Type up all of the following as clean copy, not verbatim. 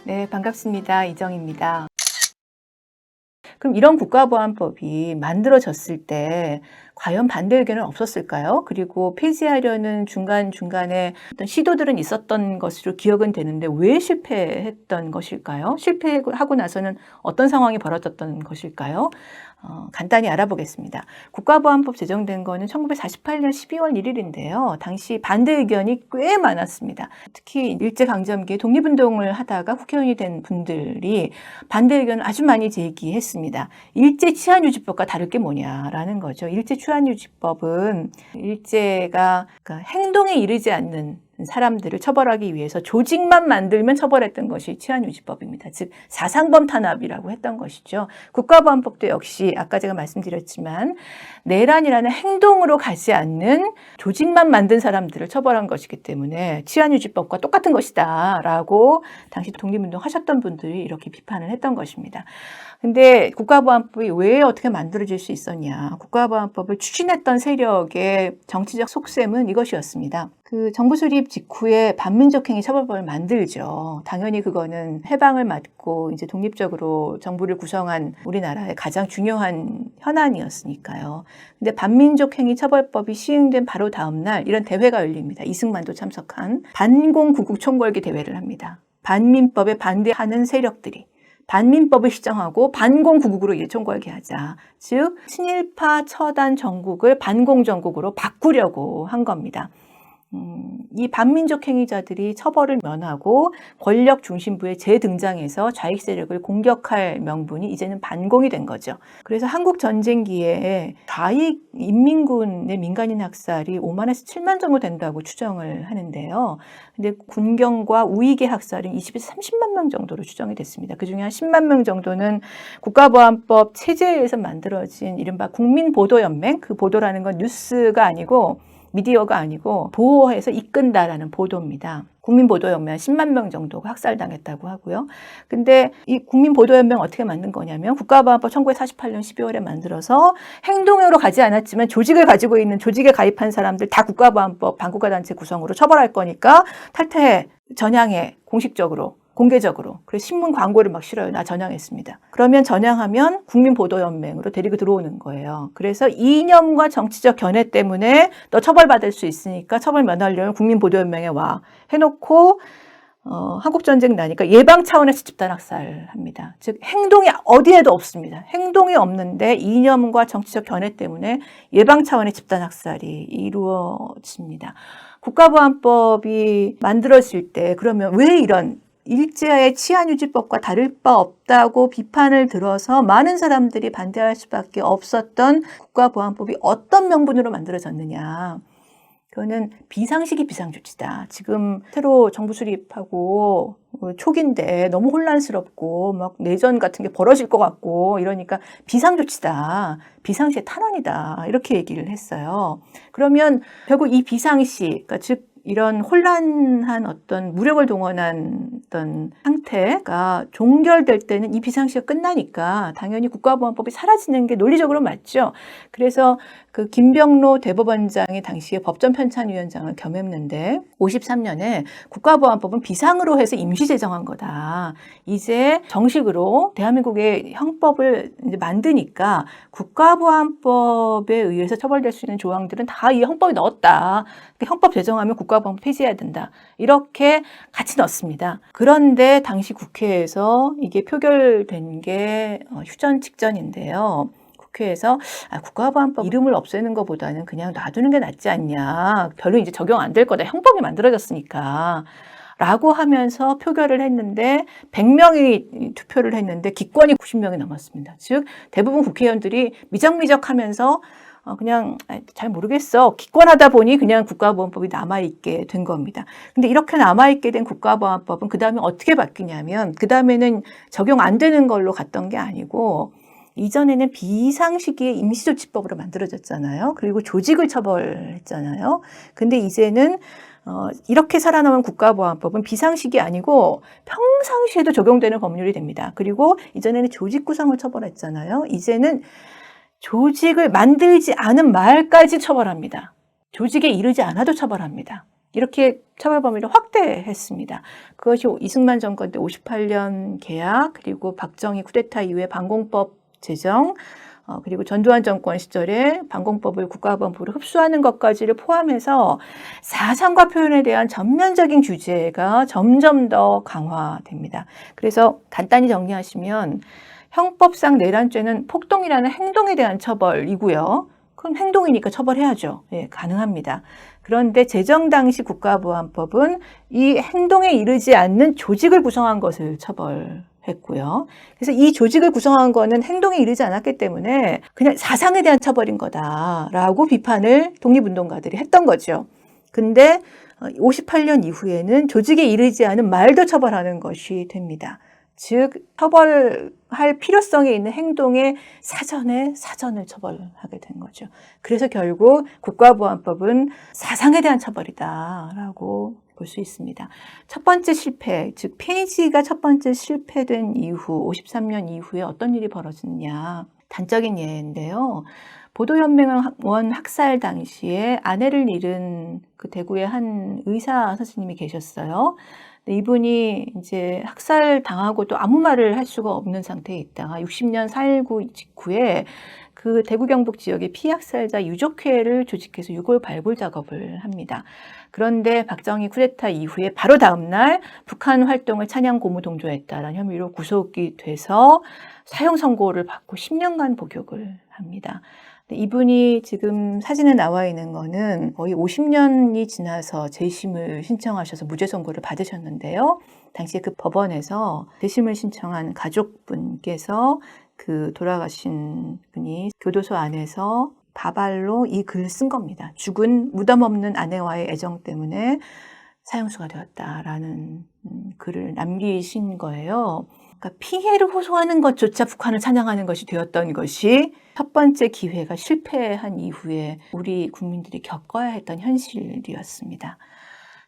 네, 반갑습니다. 이정입니다. 그럼 이런 국가보안법이 만들어졌을 때 과연 반대 의견은 없었을까요? 그리고 폐지하려는 중간중간에 어떤 시도들은 있었던 것으로 기억은 되는데 왜 실패했던 것일까요? 실패하고 나서는 어떤 상황이 벌어졌던 것일까요? 간단히 알아보겠습니다. 국가보안법 제정된 거는 1948년 12월 1일인데요. 당시 반대 의견이 꽤 많았습니다. 특히 일제강점기에 독립운동을 하다가 국회의원이 된 분들이 반대 의견을 아주 많이 제기했습니다. 일제치안유지법과 다를 게 뭐냐라는 거죠. 일제치안유지법은 일제가 행동에 이르지 않는 사람들을 처벌하기 위해서 조직만 만들면 처벌했던 것이 치안유지법입니다. 즉 사상범 탄압이라고 했던 것이죠. 국가보안법도 역시 아까 제가 말씀드렸지만 내란이라는 행동으로 가지 않는 조직만 만든 사람들을 처벌한 것이기 때문에 치안유지법과 똑같은 것이다 라고 당시 독립운동 하셨던 분들이 이렇게 비판을 했던 것입니다. 근데 국가보안법이 왜 어떻게 만들어질 수 있었냐. 국가보안법을 추진했던 세력의 정치적 속셈은 이것이었습니다. 그 정부 수립 직후에 반민족행위 처벌법을 만들죠. 당연히 그거는 해방을 맞고 이제 독립적으로 정부를 구성한 우리나라의 가장 중요한 현안이었으니까요. 근데 반민족행위 처벌법이 시행된 바로 다음 날 이런 대회가 열립니다. 이승만도 참석한 반공구국 총궐기 대회를 합니다. 반민법에 반대하는 세력들이 반민법을 시정하고 반공구국으로 총궐기 하자. 즉 친일파 처단 전국을 반공전국으로 바꾸려고 한 겁니다. 이 반민족 행위자들이 처벌을 면하고 권력 중심부에 재등장해서 좌익 세력을 공격할 명분이 이제는 반공이 된 거죠. 그래서 한국 전쟁기에 좌익 인민군의 민간인 학살이 5만에서 7만 정도 된다고 추정을 하는데요. 근데 군경과 우익의 학살은 20에서 30만 명 정도로 추정이 됐습니다. 그중에 한 10만 명 정도는 국가보안법 체제에서 만들어진 이른바 국민보도연맹, 그 보도라는 건 뉴스가 아니고 미디어가 아니고 보호해서 이끈다라는 보도입니다. 국민보도연맹 10만 명 정도가 학살당했다고 하고요. 근데 이 국민보도연맹 어떻게 만든 거냐면 국가보안법 1948년 12월에 만들어서 행동으로 가지 않았지만 조직을 가지고 있는 조직에 가입한 사람들 다 국가보안법 반국가단체 구성으로 처벌할 거니까 탈퇴해, 전향해, 공식적으로. 공개적으로. 그래서 신문 광고를 막 실어요. 나 전향했습니다. 그러면 전향하면 국민보도연맹으로 데리고 들어오는 거예요. 그래서 이념과 정치적 견해 때문에 너 처벌받을 수 있으니까 처벌 면하려면 국민보도연맹에 와. 해놓고 한국전쟁 나니까 예방 차원에서 집단학살을 합니다. 즉 행동이 어디에도 없습니다. 행동이 없는데 이념과 정치적 견해 때문에 예방 차원의 집단학살이 이루어집니다. 국가보안법이 만들어질 때 그러면 왜 이런 일제의 치안유지법과 다를 바 없다고 비판을 들어서 많은 사람들이 반대할 수밖에 없었던 국가보안법이 어떤 명분으로 만들어졌느냐. 그거는 비상시기 비상조치다. 지금 새로 정부 수립하고 초기인데 너무 혼란스럽고 막 내전 같은 게 벌어질 것 같고 이러니까 비상조치다. 비상시의 탄원이다. 이렇게 얘기를 했어요. 그러면 결국 이 비상시, 그러니까 즉 이런 혼란한 어떤 무력을 동원한 어떤 상태가 종결될 때는 이 비상시가 끝나니까 당연히 국가보안법이 사라지는 게 논리적으로 맞죠. 그래서 그 김병로 대법원장이 당시에 법전편찬위원장을 겸했는데 53년에 국가보안법은 비상으로 해서 임시 제정한 거다. 이제 정식으로 대한민국의 형법을 이제 만드니까 국가보안법에 의해서 처벌될 수 있는 조항들은 다 이 형법에 넣었다. 형법 제정하면 국가보안법 폐지해야 된다. 이렇게 같이 넣습니다. 그런데 당시 국회에서 이게 표결된 게 휴전 직전인데요. 국회에서 국가보안법 이름을 없애는 것보다는 그냥 놔두는 게 낫지 않냐. 별로 이제 적용 안 될 거다. 형법이 만들어졌으니까. 라고 하면서 표결을 했는데 100명이 투표를 했는데 기권이 90명이 넘었습니다. 즉 대부분 국회의원들이 미적미적하면서 그냥 잘 모르겠어. 기권하다 보니 그냥 국가보안법이 남아있게 된 겁니다. 근데 이렇게 남아있게 된 국가보안법은 그 다음에 어떻게 바뀌냐면 그 다음에는 적용 안 되는 걸로 갔던 게 아니고 이전에는 비상시기의 임시조치법으로 만들어졌잖아요. 그리고 조직을 처벌했잖아요. 근데 이제는 이렇게 살아남은 국가보안법은 비상시기 아니고 평상시에도 적용되는 법률이 됩니다. 그리고 이전에는 조직 구성을 처벌했잖아요. 이제는 조직을 만들지 않은 말까지 처벌합니다. 조직에 이르지 않아도 처벌합니다. 이렇게 처벌 범위를 확대했습니다. 그것이 이승만 정권 때 58년 개학, 그리고 박정희 쿠데타 이후에 반공법 제정, 그리고 전두환 정권 시절에 반공법을 국가보안법으로 흡수하는 것까지를 포함해서 사상과 표현에 대한 전면적인 규제가 점점 더 강화됩니다. 그래서 간단히 정리하시면 형법상 내란죄는 폭동이라는 행동에 대한 처벌이고요. 그럼 행동이니까 처벌해야죠. 예, 가능합니다. 그런데 제정 당시 국가보안법은 이 행동에 이르지 않는 조직을 구성한 것을 처벌했고요. 그래서 이 조직을 구성한 거는 행동에 이르지 않았기 때문에 그냥 사상에 대한 처벌인 거다라고 비판을 독립운동가들이 했던 거죠. 근데 58년 이후에는 조직에 이르지 않은 말도 처벌하는 것이 됩니다. 즉 처벌할 필요성이 있는 행동의 사전을 처벌하게 된 거죠. 그래서 결국 국가보안법은 사상에 대한 처벌이다라고 볼 수 있습니다. 첫 번째 실패, 즉 폐지가 첫 번째 실패된 이후 53년 이후에 어떤 일이 벌어졌냐. 단적인 예인데요. 보도연맹원 학살 당시에 아내를 잃은 그 대구의 한 의사 선생님이 계셨어요. 이분이 이제 학살 당하고도 아무 말을 할 수가 없는 상태에 있다가 60년 4.19 직후에 그 대구 경북 지역의 피학살자 유족회를 조직해서 유골 발굴 작업을 합니다. 그런데 박정희 쿠데타 이후에 바로 다음 날 북한 활동을 찬양 고무 동조했다라는 혐의로 구속이 돼서 사형 선고를 받고 10년간 복역을 합니다. 이분이 지금 사진에 나와 있는 거는 거의 50년이 지나서 재심을 신청하셔서 무죄 선고를 받으셨는데요. 당시에 그 법원에서 재심을 신청한 가족분께서 그 돌아가신 분이 교도소 안에서 바발로 이 글을 쓴 겁니다. 죽은 무덤 없는 아내와의 애정 때문에 사형수가 되었다라는 글을 남기신 거예요. 그러니까 피해를 호소하는 것조차 북한을 찬양하는 것이 되었던 것이 첫 번째 기회가 실패한 이후에 우리 국민들이 겪어야 했던 현실이었습니다.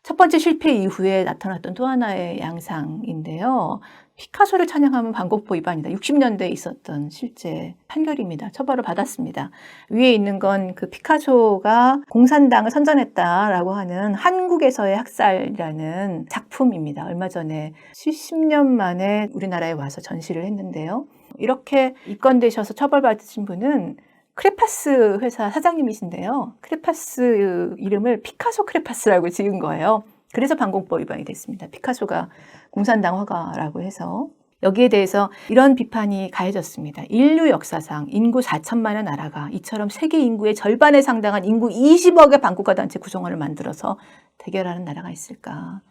첫 번째 실패 이후에 나타났던 또 하나의 양상인데요. 피카소를 찬양하면 반공법 위반이다. 60년대에 있었던 실제 판결입니다. 처벌을 받았습니다. 위에 있는 건 그 피카소가 공산당을 선전했다라고 하는 한국에서의 학살이라는 작품입니다. 얼마 전에 70년 만에 우리나라에 와서 전시를 했는데요. 이렇게 입건되셔서 처벌받으신 분은 크레파스 회사 사장님이신데요. 크레파스 이름을 피카소 크레파스라고 지은 거예요. 그래서 반공법 위반이 됐습니다. 피카소가 공산당 화가라고 해서. 여기에 대해서 이런 비판이 가해졌습니다. 인류 역사상 인구 4천만의 나라가 이처럼 세계 인구의 절반에 상당한 인구 20억의 반국가 단체 구성원을 만들어서 대결하는 나라가 있을까?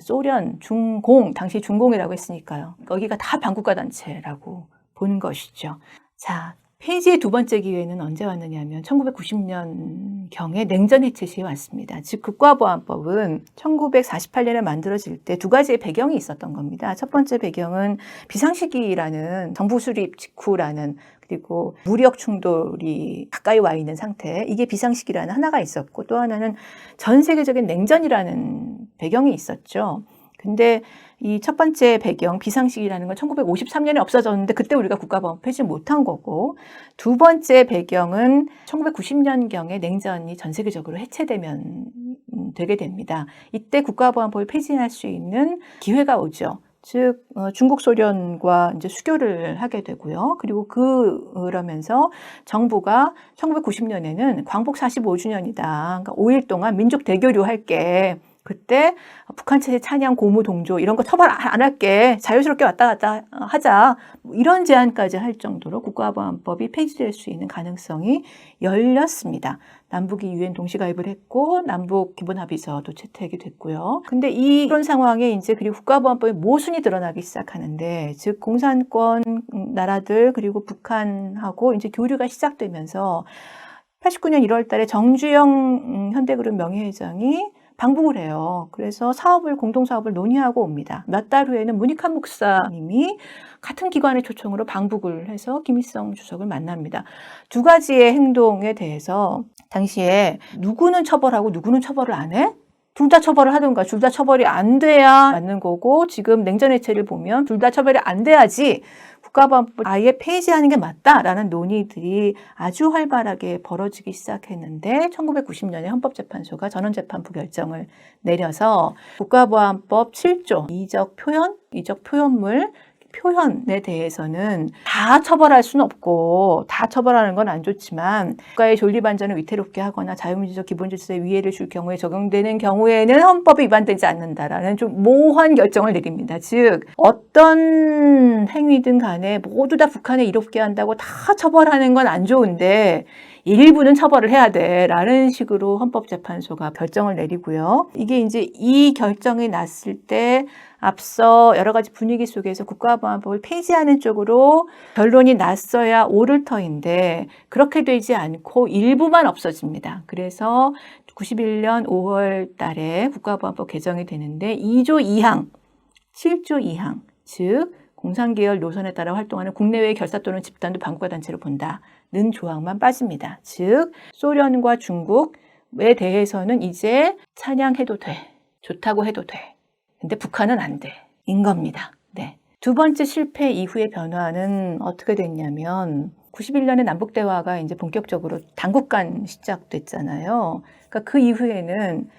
소련, 중공, 당시 중공이라고 했으니까요. 여기가 다 반국가 단체라고 본 것이죠. 자, 폐지의 두 번째 기회는 언제 왔느냐면 1990년경에 냉전 해체 시에 왔습니다. 즉 국가보안법은 1948년에 만들어질 때 두 가지의 배경이 있었던 겁니다. 첫 번째 배경은 비상시기라는 정부 수립 직후라는, 그리고 무력 충돌이 가까이 와 있는 상태, 이게 비상시기라는 하나가 있었고, 또 하나는 전 세계적인 냉전이라는 배경이 있었죠. 근데 이 첫 번째 배경, 비상시기라는 건 1953년에 없어졌는데 그때 우리가 국가보안법 폐지 못한 거고, 두 번째 배경은 1990년경에 냉전이 전 세계적으로 해체되면 되게 됩니다. 이때 국가보안법을 폐지할 수 있는 기회가 오죠. 즉 중국 소련과 이제 수교를 하게 되고요. 그리고 그러면서 정부가 1990년에는 광복 45주년이다. 그러니까 5일 동안 민족 대교류 할게. 그때 북한 체제 찬양 고무 동조 이런 거 처벌 안 할게. 자유스럽게 왔다 갔다 하자. 이런 제안까지 할 정도로 국가보안법이 폐지될 수 있는 가능성이 열렸습니다. 남북이 유엔 동시가입을 했고 남북 기본합의서도 채택이 됐고요. 근데 이런 상황에 이제 그리고 국가보안법의 모순이 드러나기 시작하는데, 즉 공산권 나라들 그리고 북한하고 이제 교류가 시작되면서 89년 1월 달에 정주영 현대그룹 명예회장이 방북을 해요. 그래서 공동사업을 논의하고 옵니다. 몇 달 후에는 문익환 목사님이 같은 기관의 초청으로 방북을 해서 김일성 주석을 만납니다. 두 가지의 행동에 대해서 당시에 누구는 처벌하고 누구는 처벌을 안 해? 둘 다 처벌을 하든가, 둘 다 처벌이 안 돼야 맞는 거고, 지금 냉전 해체를 보면 둘 다 처벌이 안 돼야지 국가보안법을 아예 폐지하는 게 맞다라는 논의들이 아주 활발하게 벌어지기 시작했는데 1990년에 헌법재판소가 전원재판부 결정을 내려서 국가보안법 7조 이적 표현물 표현에 대해서는 다 처벌할 수는 없고 다 처벌하는 건 안 좋지만 국가의 존립안전을 위태롭게 하거나 자유민주적 기본질서에 위해를 줄 경우에 적용되는 경우에는 헌법이 위반되지 않는다라는 좀 모호한 결정을 내립니다. 즉 어떤 행위든 간에 모두 다 북한에 이롭게 한다고 다 처벌하는 건 안 좋은데 일부는 처벌을 해야 돼라는 식으로 헌법재판소가 결정을 내리고요. 이게 이제 이 결정이 났을 때 앞서 여러 가지 분위기 속에서 국가보안법을 폐지하는 쪽으로 결론이 났어야 옳을 터인데 그렇게 되지 않고 일부만 없어집니다. 그래서 91년 5월 달에 국가보안법 개정이 되는데 2조 2항, 7조 2항, 즉 공산계열 노선에 따라 활동하는 국내외의 결사 또는 집단도 반국가 단체로 본다는 조항만 빠집니다. 즉 소련과 중국에 대해서는 이제 찬양해도 돼, 좋다고 해도 돼. 근데 북한은 안 돼. 인 겁니다. 네. 두 번째 실패 이후의 변화는 어떻게 됐냐면 91년에 남북대화가 이제 본격적으로 당국 간 시작됐잖아요. 그러니까 그 이후에는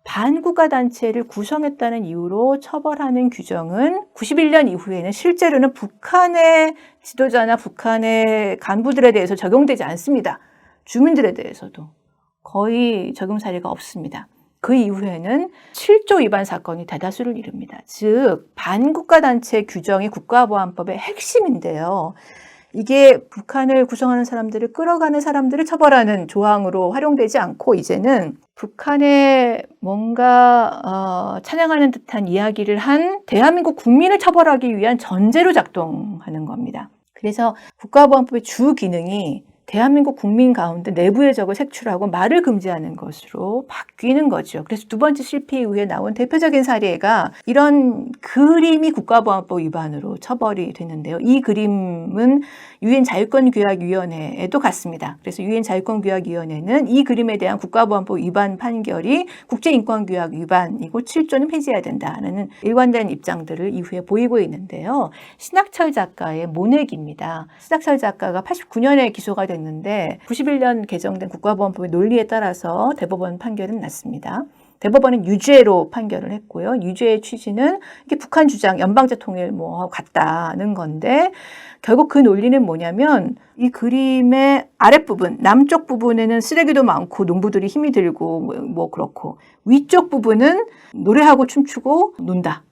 반국가 단체를 구성했다는 이유로 처벌하는 규정은 91년 이후에는 실제로는 북한의 지도자나 북한의 간부들에 대해서 적용되지 않습니다. 주민들에 대해서도 거의 적용 사례가 없습니다. 그 이후에는 7조 위반 사건이 대다수를 이룹니다. 즉 반국가 단체 규정이 국가보안법의 핵심인데요. 이게 북한을 구성하는 사람들을 끌어가는 사람들을 처벌하는 조항으로 활용되지 않고 이제는 북한에 뭔가 찬양하는 듯한 이야기를 한 대한민국 국민을 처벌하기 위한 전제로 작동하는 겁니다. 그래서 국가보안법의 주 기능이 대한민국 국민 가운데 내부의 적을 색출하고 말을 금지하는 것으로 바뀌는 거죠. 그래서 두 번째 실패 이후에 나온 대표적인 사례가 이런 그림이 국가보안법 위반으로 처벌이 됐는데요. 이 그림은 유엔 자유권규약위원회에도 갔습니다. 그래서 유엔 자유권규약위원회는 이 그림에 대한 국가보안법 위반 판결이 국제인권규약 위반이고 7조는 폐지해야 된다는 일관된 입장들을 이후에 보이고 있는데요. 신학철 작가의 모내기입니다. 신학철 작가가 89년에 기소가 됐는데 91년 개정된 국가보안법의 논리에 따라서 대법원 판결은 났습니다. 대법원은 유죄로 판결을 했고요. 유죄의 취지는 이게 북한 주장 연방제 통일 같다는 건데 결국 그 논리는 뭐냐면 이 그림의 아랫부분, 남쪽 부분에는 쓰레기도 많고 농부들이 힘이 들고 그렇고 위쪽 부분은 노래하고 춤추고 논다.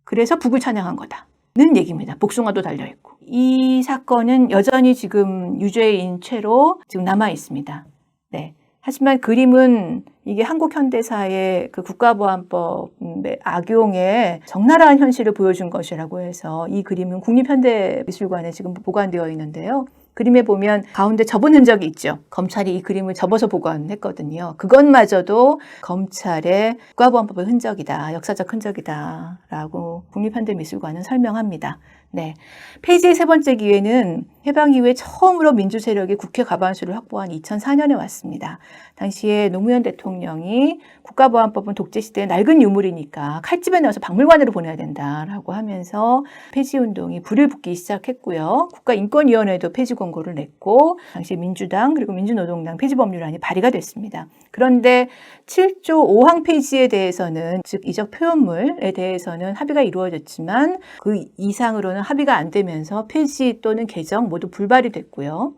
그래서 북을 찬양한 거다는 얘기입니다. 복숭아도 달려있고. 이 사건은 여전히 지금 유죄인 채로 지금 남아 있습니다. 네. 하지만 그림은 이게 한국 현대사의 그 국가보안법의 악용에 적나라한 현실을 보여준 것이라고 해서 이 그림은 국립현대미술관에 지금 보관되어 있는데요. 그림에 보면 가운데 접은 흔적이 있죠. 검찰이 이 그림을 접어서 보관했거든요. 그것마저도 검찰의 국가보안법의 흔적이다, 역사적 흔적이다 라고 국립현대미술관은 설명합니다. 네, 폐지의 세 번째 기회는 해방 이후에 처음으로 민주 세력이 국회 과반수를 확보한 2004년에 왔습니다. 당시에 노무현 대통령이 국가보안법은 독재시대의 낡은 유물이니까 칼집에 넣어서 박물관으로 보내야 된다라고 하면서 폐지운동이 불을 붙기 시작했고요. 국가인권위원회도 폐지 권고를 냈고 당시 민주당 그리고 민주노동당 폐지법률안이 발의가 됐습니다. 그런데 7조 5항 폐지에 대해서는 즉 이적 표현물에 대해서는 합의가 이루어졌지만 그 이상으로는 합의가 안 되면서 폐지 또는 개정 모두 불발이 됐고요.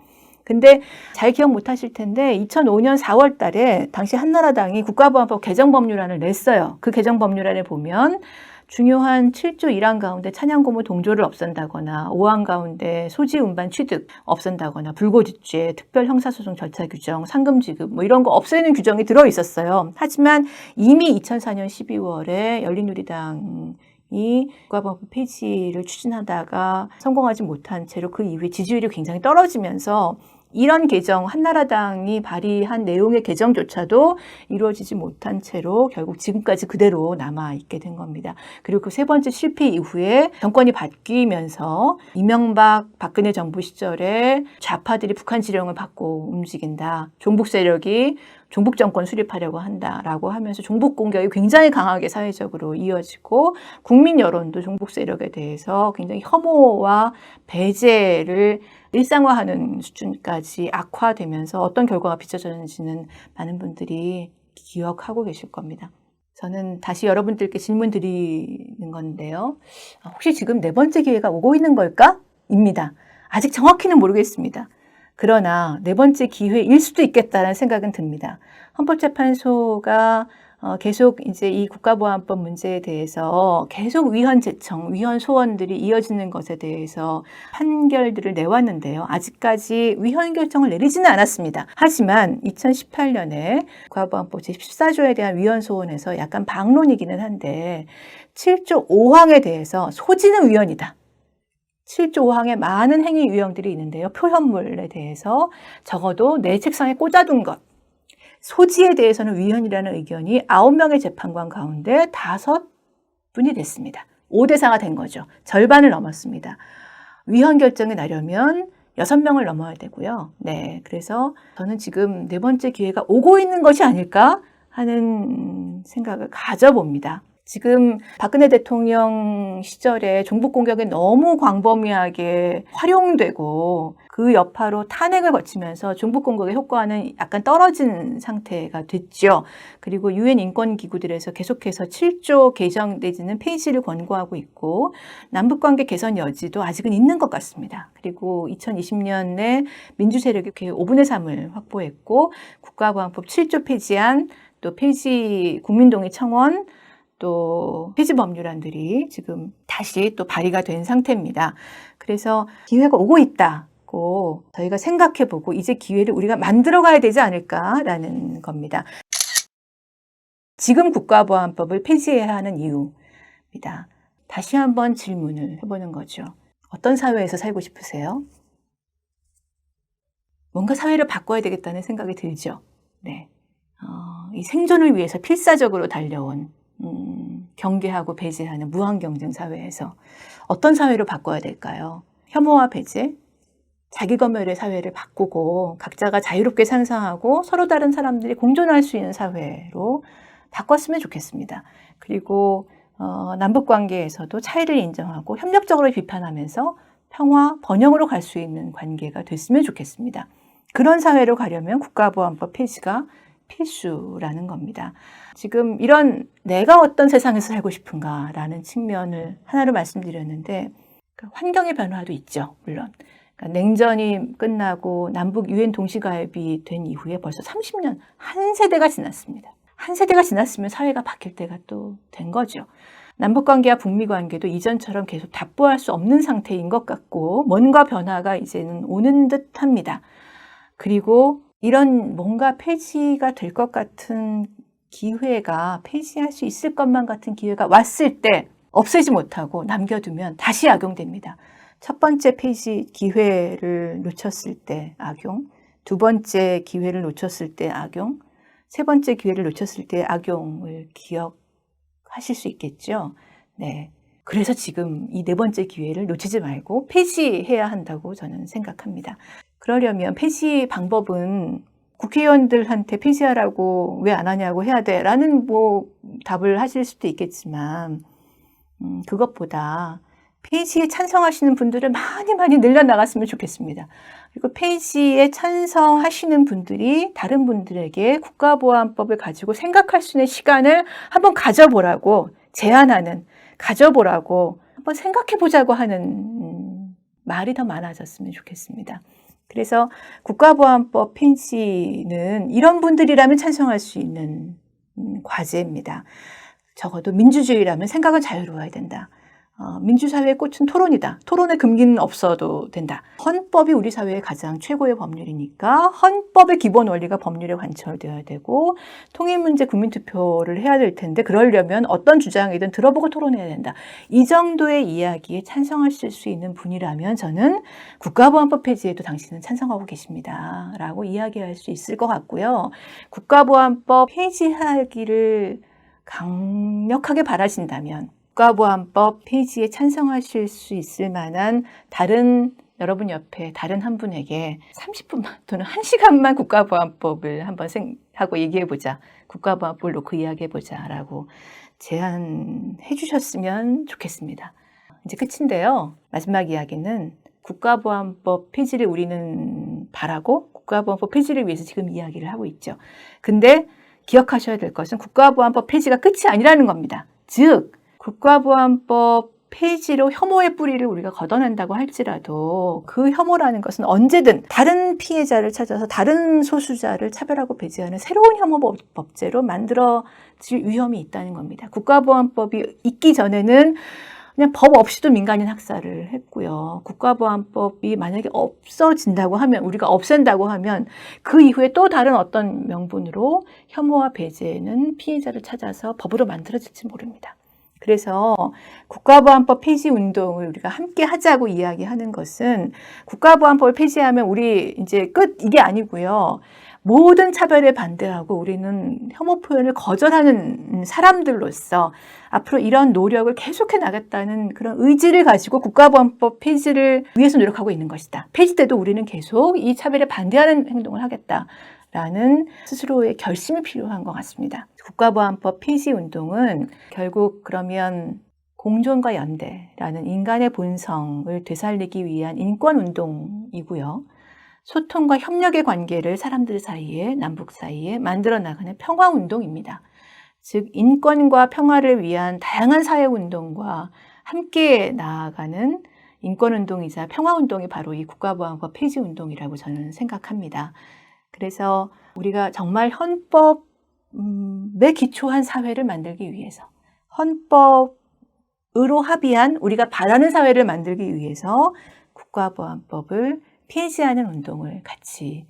근데 잘 기억 못 하실 텐데 2005년 4월 달에 당시 한나라당이 국가보안법 개정법률안을 냈어요. 그 개정법률안에 보면 중요한 7조 1항 가운데 찬양고무 동조를 없앤다거나 5항 가운데 소지 운반 취득 없앤다거나 불고지죄, 특별 형사소송 절차 규정, 상금 지급 이런 거 없애는 규정이 들어 있었어요. 하지만 이미 2004년 12월에 열린우리당 이 국가보안법 폐지를 추진하다가 성공하지 못한 채로 그 이후에 지지율이 굉장히 떨어지면서 이런 개정, 한나라당이 발의한 내용의 개정조차도 이루어지지 못한 채로 결국 지금까지 그대로 남아있게 된 겁니다. 그리고 그 세 번째 실패 이후에 정권이 바뀌면서 이명박, 박근혜 정부 시절에 좌파들이 북한 지령을 받고 움직인다. 종북 세력이 종북 정권 수립하려고 한다라고 하면서 종북 공격이 굉장히 강하게 사회적으로 이어지고 국민 여론도 종북 세력에 대해서 굉장히 혐오와 배제를 일상화하는 수준까지 악화되면서 어떤 결과가 빚어졌는지는 많은 분들이 기억하고 계실 겁니다. 저는 다시 여러분들께 질문 드리는 건데요. 혹시 지금 네 번째 기회가 오고 있는 걸까? 입니다. 아직 정확히는 모르겠습니다. 그러나 네 번째 기회일 수도 있겠다는 생각은 듭니다. 헌법재판소가 계속 이제 이 국가보안법 문제에 대해서 계속 위헌 제청, 위헌 소원들이 이어지는 것에 대해서 판결들을 내왔는데요. 아직까지 위헌 결정을 내리지는 않았습니다. 하지만 2018년에 국가보안법 제14조에 대한 위헌 소원에서 약간 반론이기는 한데 7조 5항에 대해서 소지는 위헌이다. 7조 5항에 많은 행위 유형들이 있는데요. 표현물에 대해서 적어도 내 책상에 꽂아둔 것. 소지에 대해서는 위헌이라는 의견이 9명의 재판관 가운데 5분이 됐습니다. 5대4가 된 거죠. 절반을 넘었습니다. 위헌 결정이 나려면 6명을 넘어야 되고요. 네, 그래서 저는 지금 네 번째 기회가 오고 있는 것이 아닐까 하는 생각을 가져봅니다. 지금 박근혜 대통령 시절에 종북 공격이 너무 광범위하게 활용되고 그 여파로 탄핵을 거치면서 종북 공격의 효과는 약간 떨어진 상태가 됐죠. 그리고 유엔 인권기구들에서 계속해서 7조 개정 내지는 폐지를 권고하고 있고 남북관계 개선 여지도 아직은 있는 것 같습니다. 그리고 2020년에 민주세력이 5분의 3을 확보했고 국가보안법 7조 폐지안, 또 폐지 국민동의 청원, 또 폐지 법률안들이 지금 다시 또 발의가 된 상태입니다. 그래서 기회가 오고 있다고 저희가 생각해보고 이제 기회를 우리가 만들어가야 되지 않을까라는 겁니다. 지금 국가보안법을 폐지해야 하는 이유입니다. 다시 한번 질문을 해보는 거죠. 어떤 사회에서 살고 싶으세요? 뭔가 사회를 바꿔야 되겠다는 생각이 들죠. 네, 이 생존을 위해서 필사적으로 달려온 경계하고 배제하는 무한경쟁 사회에서 어떤 사회로 바꿔야 될까요? 혐오와 배제, 자기검열의 사회를 바꾸고 각자가 자유롭게 상상하고 서로 다른 사람들이 공존할 수 있는 사회로 바꿨으면 좋겠습니다. 그리고 남북관계에서도 차이를 인정하고 협력적으로 비판하면서 평화, 번영으로 갈 수 있는 관계가 됐으면 좋겠습니다. 그런 사회로 가려면 국가보안법 폐지가 필수라는 겁니다. 지금 이런 내가 어떤 세상에서 살고 싶은가라는 측면을 하나로 말씀드렸는데 환경의 변화도 있죠. 물론 그러니까 냉전이 끝나고 남북 유엔 동시가입이 된 이후에 벌써 30년, 한 세대가 지났습니다. 한 세대가 지났으면 사회가 바뀔 때가 또 된 거죠. 남북관계와 북미관계도 이전처럼 계속 답보할 수 없는 상태인 것 같고 뭔가 변화가 이제는 오는 듯합니다. 그리고 이런 뭔가 폐지가 될 것 같은 기회가 폐지할 수 있을 것만 같은 기회가 왔을 때 없애지 못하고 남겨두면 다시 악용됩니다. 첫 번째 폐지 기회를 놓쳤을 때 악용, 두 번째 기회를 놓쳤을 때 악용, 세 번째 기회를 놓쳤을 때 악용을 기억하실 수 있겠죠. 네. 그래서 지금 이 네 번째 기회를 놓치지 말고 폐지해야 한다고 저는 생각합니다. 그러려면 폐지 방법은 국회의원들한테 폐지하라고 왜 안 하냐고 해야 돼 라는 답을 하실 수도 있겠지만 그것보다 폐지에 찬성하시는 분들을 많이 늘려나갔으면 좋겠습니다. 그리고 폐지에 찬성하시는 분들이 다른 분들에게 국가보안법을 가지고 생각할 수 있는 시간을 한번 가져보라고 제안하는, 가져보라고 한번 생각해보자고 하는 말이 더 많아졌으면 좋겠습니다. 그래서 국가보안법 폐지는 이런 분들이라면 찬성할 수 있는 과제입니다. 적어도 민주주의라면 생각은 자유로워야 된다. 민주사회의 꽃은 토론이다. 토론의 금기는 없어도 된다. 헌법이 우리 사회의 가장 최고의 법률이니까 헌법의 기본 원리가 법률에 관철되어야 되고 통일문제 국민투표를 해야 될 텐데 그러려면 어떤 주장이든 들어보고 토론해야 된다. 이 정도의 이야기에 찬성하실 수 있는 분이라면 저는 국가보안법 폐지에도 당신은 찬성하고 계십니다. 라고 이야기할 수 있을 것 같고요. 국가보안법 폐지하기를 강력하게 바라신다면 국가보안법 폐지에 찬성하실 수 있을 만한 다른 여러분 옆에 다른 한 분에게 30분만 또는 1시간만 국가보안법을 한번 하고 얘기해보자. 국가보안법을 놓고 이야기해보자. 라고 제안해 주셨으면 좋겠습니다. 이제 끝인데요. 마지막 이야기는 국가보안법 폐지를 우리는 바라고 국가보안법 폐지를 위해서 지금 이야기를 하고 있죠. 근데 기억하셔야 될 것은 국가보안법 폐지가 끝이 아니라는 겁니다. 즉, 국가보안법 폐지로 혐오의 뿌리를 우리가 걷어낸다고 할지라도 그 혐오라는 것은 언제든 다른 피해자를 찾아서 다른 소수자를 차별하고 배제하는 새로운 혐오법제로 만들어질 위험이 있다는 겁니다. 국가보안법이 있기 전에는 그냥 법 없이도 민간인 학살을 했고요. 국가보안법이 만약에 없어진다고 하면, 우리가 없앤다고 하면 그 이후에 또 다른 어떤 명분으로 혐오와 배제는 피해자를 찾아서 법으로 만들어질지 모릅니다. 그래서 국가보안법 폐지 운동을 우리가 함께 하자고 이야기하는 것은 국가보안법을 폐지하면 우리 이제 끝 이게 아니고요. 모든 차별에 반대하고 우리는 혐오 표현을 거절하는 사람들로서 앞으로 이런 노력을 계속해 나갔다는 그런 의지를 가지고 국가보안법 폐지를 위해서 노력하고 있는 것이다. 폐지 때도 우리는 계속 이 차별에 반대하는 행동을 하겠다라는 스스로의 결심이 필요한 것 같습니다. 국가보안법 폐지 운동은 결국 그러면 공존과 연대라는 인간의 본성을 되살리기 위한 인권운동이고요. 소통과 협력의 관계를 사람들 사이에, 남북 사이에 만들어 나가는 평화운동입니다. 즉, 인권과 평화를 위한 다양한 사회운동과 함께 나아가는 인권운동이자 평화운동이 바로 이 국가보안법 폐지운동이라고 저는 생각합니다. 그래서 우리가 정말 헌법에 기초한 사회를 만들기 위해서, 헌법으로 합의한 우리가 바라는 사회를 만들기 위해서 국가보안법을 폐지하는 운동을 같이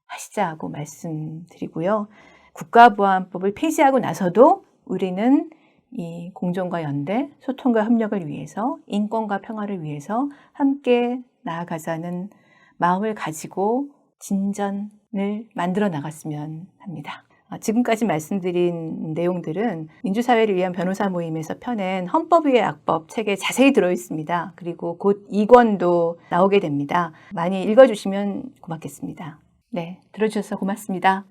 하시자고 말씀드리고요. 국가보안법을 폐지하고 나서도 우리는 이 공존과 연대, 소통과 협력을 위해서, 인권과 평화를 위해서 함께 나아가자는 마음을 가지고 진전을 만들어 나갔으면 합니다. 지금까지 말씀드린 내용들은 민주사회를 위한 변호사 모임에서 펴낸 헌법 위의 악법 책에 자세히 들어있습니다. 그리고 곧 2권도 나오게 됩니다. 많이 읽어주시면 고맙겠습니다. 네, 들어주셔서 고맙습니다.